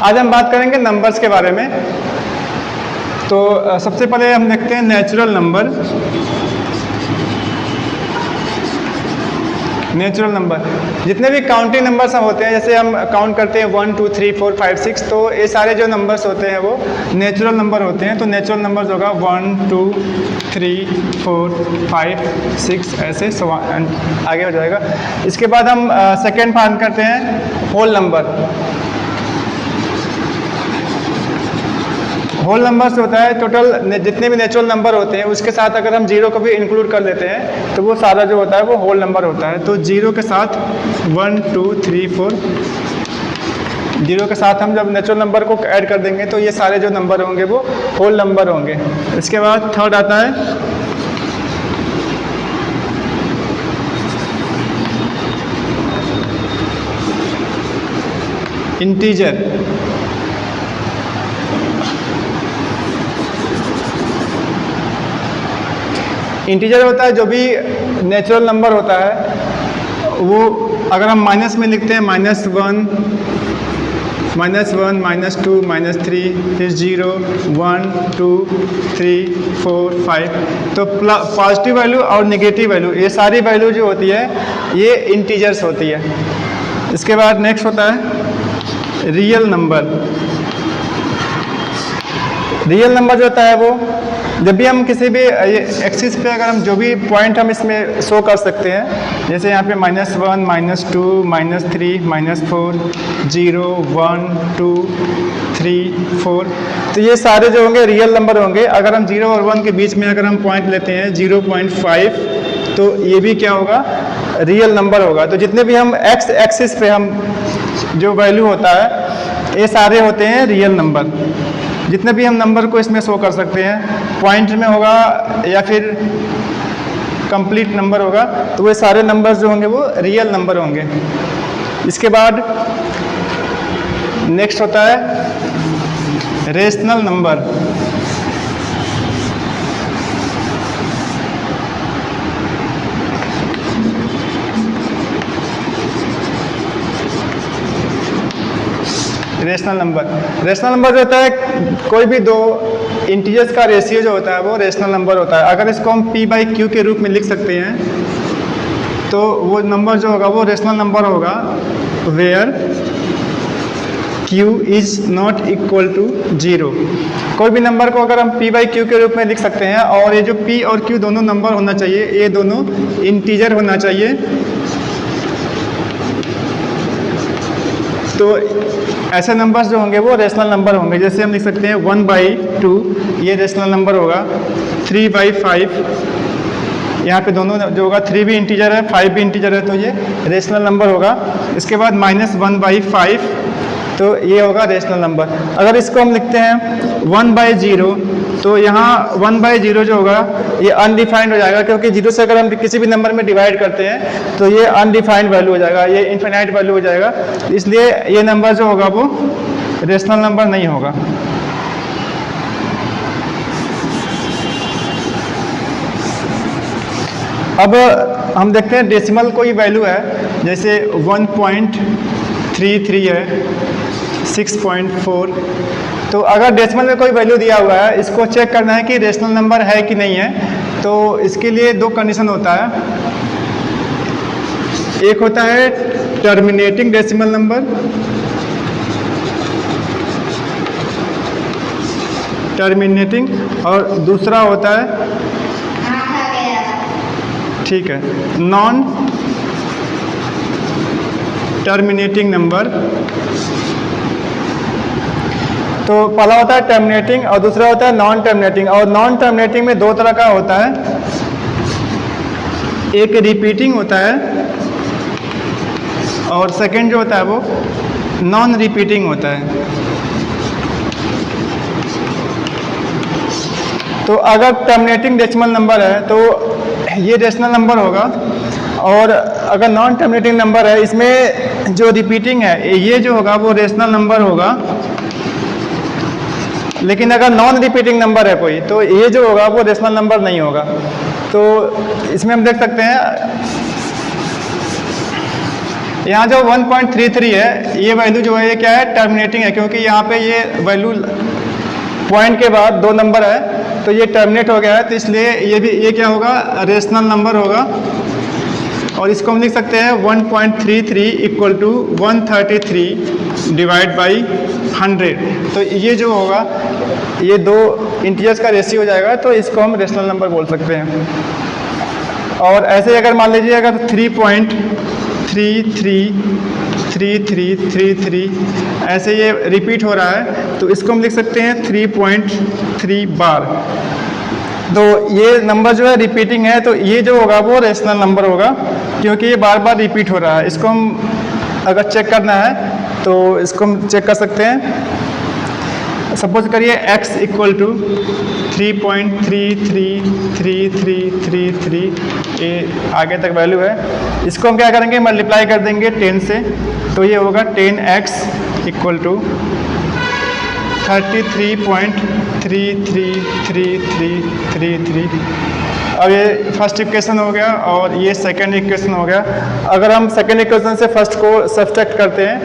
आज हम बात करेंगे नंबर्स के बारे में। तो सबसे पहले हम देखते हैं नेचुरल नंबर। नेचुरल नंबर जितने भी काउंटिंग नंबर्स होते हैं, जैसे हम काउंट करते हैं 1 2 3 4 5 6, तो ये सारे जो नंबर्स होते हैं वो नेचुरल नंबर होते हैं। तो नेचुरल नंबर्स होगा 1 2 3 4 5 6 ऐसे आगे हो जाएगा। इसके बाद हम सेकेंड फाइंड करते हैं होल नंबर। होल नंबर से होता है टोटल जितने भी नेचुरल नंबर होते हैं उसके साथ अगर हम जीरो को भी इंक्लूड कर लेते हैं तो वो सारा जो होता है वो होल नंबर होता है। तो जीरो के साथ 1 2 3 4, जीरो के साथ हम जब नेचुरल नंबर को ऐड कर देंगे तो ये सारे जो नंबर होंगे वो होल नंबर होंगे। इसके बाद थर्ड आता है इंटीजर। इंटीजर होता है जो भी नेचुरल नंबर होता है वो अगर हम माइनस में लिखते हैं -1 -1 -2 -3 फिर 0 1 2 3 4 5, तो पॉजिटिव वैल्यू और नेगेटिव वैल्यू ये सारी वैल्यू जो होती है ये इंटीजर्स होती है। इसके बाद नेक्स्ट होता है रियल नंबर। रियल नंबर जो होता है वो जब भी हम किसी भी एक्सिस पे अगर हम जो भी पॉइंट हम इसमें शो कर सकते हैं, जैसे यहाँ पे -1 -2 -3 -4 0 1 2 3 4, तो ये सारे जो होंगे रियल नंबर होंगे। अगर हम 0 और 1 के बीच में अगर हम पॉइंट लेते हैं 0.5, तो ये भी क्या होगा, रियल नंबर होगा। तो जितने भी हम एक्स एक्सिस पे हम जो वैल्यू होता है ये सारे होते हैं रियल नंबर। जितने भी हम नंबर को इसमें शो कर सकते हैं, पॉइंट में होगा या फिर कंप्लीट नंबर होगा, तो वो सारे नंबर्स जो होंगे वो रियल नंबर होंगे। इसके बाद नेक्स्ट होता है रेशनल नंबर। रेशनल नंबर जो होता है कोई भी दो इंटीजर्स का रेशियो जो होता है वो रेशनल नंबर होता है। अगर इसको हम p/q के रूप में लिख सकते हैं तो वो नंबर जो होगा वो रेशनल नंबर होगा where q is not equal to 0। कोई भी नंबर को अगर हम p/q के रूप में लिख सकते हैं और ये जो p और q दोनों नंबर होना चाहिए, ये दोनों इंटीजर होना चाहिए। तो ऐसे नंबर्स जो होंगे वो रेशनल नंबर होंगे। जैसे हम लिख सकते हैं 1/2, ये रेशनल नंबर होगा। 3/5, यहाँ पे दोनों जो होगा 3 भी इंटीजर है 5 भी इंटीजर है, तो ये रेशनल नंबर होगा। इसके बाद -1/5, तो ये होगा रेशनल नंबर। अगर इसको हम लिखते हैं 1/0, तो यहाँ 1/0 जो होगा ये अनडिफाइंड हो जाएगा, क्योंकि 0 से अगर हम किसी भी नंबर में डिवाइड करते हैं तो ये अनडिफाइंड वैल्यू हो जाएगा, ये इनफिनाइट वैल्यू हो जाएगा। इसलिए ये नंबर जो होगा वो रेशनल नंबर नहीं होगा। अब हम देखते हैं डेसिमल कोई वैल्यू है, जैसे 1.33 है, 6.4। तो अगर डेसिमल में कोई वैल्यू दिया हुआ है, इसको चेक करना है कि रेशनल नंबर है कि नहीं है। तो इसके लिए दो कंडीशन होता है। एक होता है टर्मिनेटिंग डेसिमल नंबर, और दूसरा होता है, ठीक है, नॉन टर्मिनेटिंग नंबर। तो पहला होता है टर्मिनेटिंग और दूसरा होता है नॉन टर्मिनेटिंग। और नॉन टर्मिनेटिंग में दो तरह का होता है, एक रिपीटिंग होता है और सेकंड जो होता है वो नॉन रिपीटिंग होता है। तो अगर टर्मिनेटिंग डेसिमल नंबर है तो ये रेशनल नंबर होगा, और अगर नॉन टर्मिनेटिंग नंबर है इसमें जो रिपीटिंग है ये जो होगा वो रेशनल नंबर होगा। लेकिन अगर नॉन रिपीटिंग नंबर है कोई, तो ये जो होगा वो रेशनल नंबर नहीं होगा। तो इसमें हम देख सकते हैं यहाँ जो 1.33 है ये वैल्यू जो है ये क्या है, टर्मिनेटिंग है, क्योंकि यहाँ पे ये वैल्यू पॉइंट के बाद 2 नंबर है तो ये टर्मिनेट हो गया है, तो इसलिए ये क्या होगा, रेशनल नंबर होगा। और इसको हम लिख सकते हैं 1.33 इक्वल टू 133 डिवाइड बाई 100। तो ये जो होगा ये 2 इंटीजर्स का रेशियो हो जाएगा, तो इसको हम रेशनल नंबर बोल सकते हैं। और ऐसे अगर मान लीजिए अगर 3.333333 ऐसे ये रिपीट हो रहा है तो इसको हम लिख सकते हैं 3.3 बार। तो ये नंबर जो है रिपीटिंग है, तो ये जो होगा वो रेशनल नंबर होगा, क्योंकि ये बार बार रिपीट हो रहा है। इसको हम अगर चेक करना है तो इसको हम चेक कर सकते हैं। सपोज करिए x इक्वल टू 3.333333 ये आगे तक वैल्यू है, इसको हम क्या करेंगे, मल्टीप्लाई कर देंगे 10 से, तो ये होगा 10x इक्वल टू 33.333333। अब ये फर्स्ट इक्वेशन हो गया और ये सेकंड इक्वेशन हो गया। अगर हम सेकंड इक्वेशन से फर्स्ट को सब्सट्रैक्ट करते हैं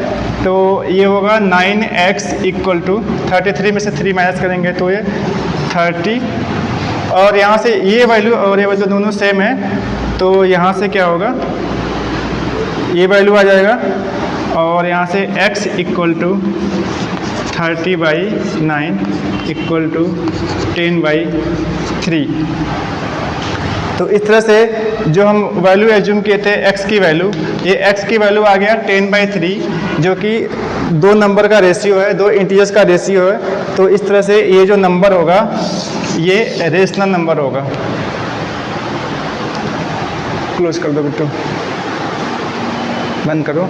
तो ये होगा 9x इक्वल टू 33 में से 3 माइनस करेंगे तो ये 30, और यहाँ से ये वैल्यू और ये वैल्यू दोनों सेम है, तो यहाँ से क्या होगा, ये वैल्यू आ जाएगा, और यहाँ से x equal to 30/9 equal to 10/3। तो इस तरह से जो हम वैल्यू एज्यूम किए थे x की वैल्यू, ये x की वैल्यू आ गया 10/3, जो कि 2 नंबर का रेशियो है, 2 इंटीजर्स का रेशियो है। तो इस तरह से ये जो नंबर होगा ये रेशनल नंबर होगा। क्लोज कर दो बेटो, बंद करो।